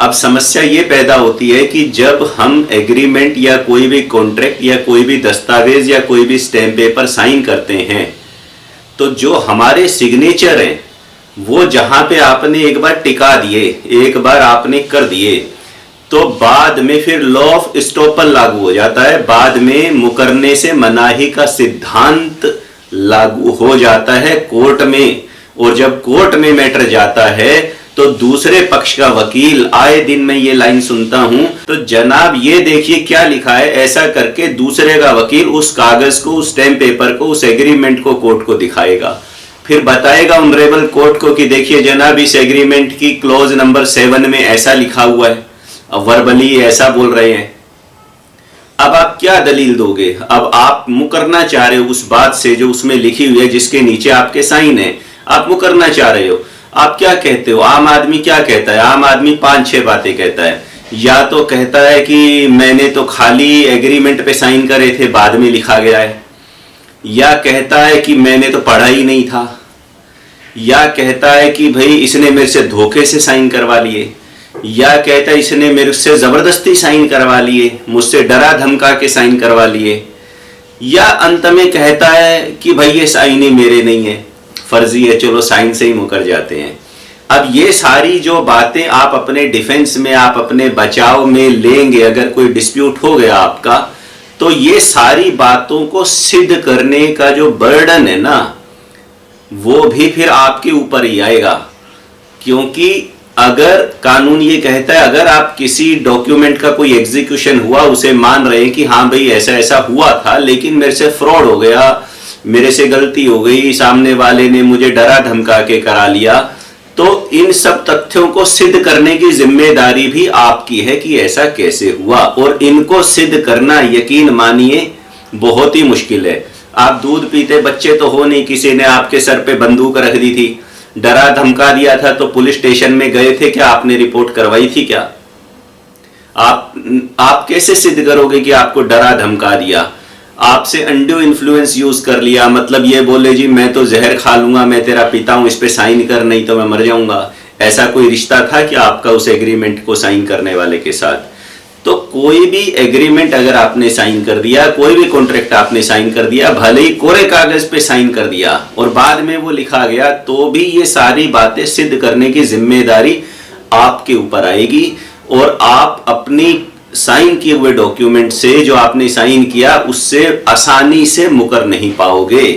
अब समस्या ये पैदा होती है कि जब हम एग्रीमेंट या कोई भी कॉन्ट्रैक्ट या कोई भी दस्तावेज या कोई भी स्टैम्प पेपर साइन करते हैं, तो जो हमारे सिग्नेचर हैं वो जहां पे आपने एक बार टिका दिए, एक बार आपने कर दिए, तो बाद में फिर लॉ ऑफ एस्टॉपल लागू हो जाता है, बाद में मुकरने से मनाही का सिद्धांत लागू हो जाता है कोर्ट में। और जब कोर्ट में मैटर जाता है तो दूसरे पक्ष का वकील, आए दिन मैं ये लाइन सुनता हूं, तो जनाब ये देखिए क्या लिखा है, ऐसा करके दूसरे का वकील उस कागज को, उस स्टैम्प पेपर को, उस एग्रीमेंट को कोर्ट को दिखाएगा, फिर बताएगा ऑनरेबल कोर्ट को कि देखिए जनाब इस एग्रीमेंट की क्लॉज नंबर 7 में ऐसा लिखा हुआ है, अब वर्बली ऐसा बोल रहे हैं। अब आप क्या दलील दोगे? अब आप मुकरना चाह रहे हो उस बात से जो उसमें लिखी हुई है, जिसके नीचे आपके साइन है, आप मुकरना चाह रहे हो। आप क्या कहते हो? आम आदमी क्या कहता है? आम आदमी 5-6 बातें कहता है। या तो कहता है कि मैंने तो खाली एग्रीमेंट पे साइन करे थे, बाद में लिखा गया है। या कहता है कि मैंने तो पढ़ा ही नहीं था। या कहता है कि भाई इसने मेरे से धोखे से साइन करवा लिए। या कहता है इसने मेरे से जबरदस्ती साइन करवा लिए, मुझसे डरा धमका के साइन करवा लिए। या अंत में कहता है कि भाई ये साइन ही मेरे नहीं है, फर्जी है, चलो साइन से ही मुकर जाते हैं। अब ये सारी जो बातें आप अपने डिफेंस में, आप अपने बचाव में लेंगे, अगर कोई डिस्प्यूट हो गया आपका, तो ये सारी बातों को सिद्ध करने का जो बर्डन है ना, वो भी फिर आपके ऊपर ही आएगा। क्योंकि अगर कानून ये कहता है, अगर आप किसी डॉक्यूमेंट का कोई एग्जीक्यूशन हुआ, उसे मान रहे हैं कि हाँ भाई ऐसा ऐसा हुआ था, लेकिन मेरे से फ्रॉड हो गया, मेरे से गलती हो गई, सामने वाले ने मुझे डरा धमका के करा लिया, तो इन सब तथ्यों को सिद्ध करने की जिम्मेदारी भी आपकी है कि ऐसा कैसे हुआ। और इनको सिद्ध करना, यकीन मानिए, बहुत ही मुश्किल है। आप दूध पीते बच्चे तो हो नहीं, किसी ने आपके सर पे बंदूक रख दी थी, डरा धमका दिया था, तो पुलिस स्टेशन में गए थे क्या? आपने रिपोर्ट करवाई थी क्या? आप कैसे सिद्ध करोगे कि आपको डरा धमका दिया? आपसे अनड्यू इन्फ्लुएंस यूज कर लिया, मतलब ये बोले जी मैं तो जहर खा लूंगा, मैं तेरा पिता हूं, इस पे साइन कर, नहीं तो मैं मर जाऊंगा। ऐसा कोई रिश्ता था कि आपका उस एग्रीमेंट को साइन करने वाले के साथ? तो कोई भी एग्रीमेंट अगर आपने साइन कर दिया, कोई भी कॉन्ट्रैक्ट आपने साइन कर दिया, भले ही कोरे कागज पे साइन कर दिया और बाद में वो लिखा गया, तो भी ये सारी बातें सिद्ध करने की जिम्मेदारी आपके ऊपर आएगी। और आप अपनी साइन किए हुए डॉक्यूमेंट से, जो आपने साइन किया, उससे आसानी से मुकर नहीं पाओगे।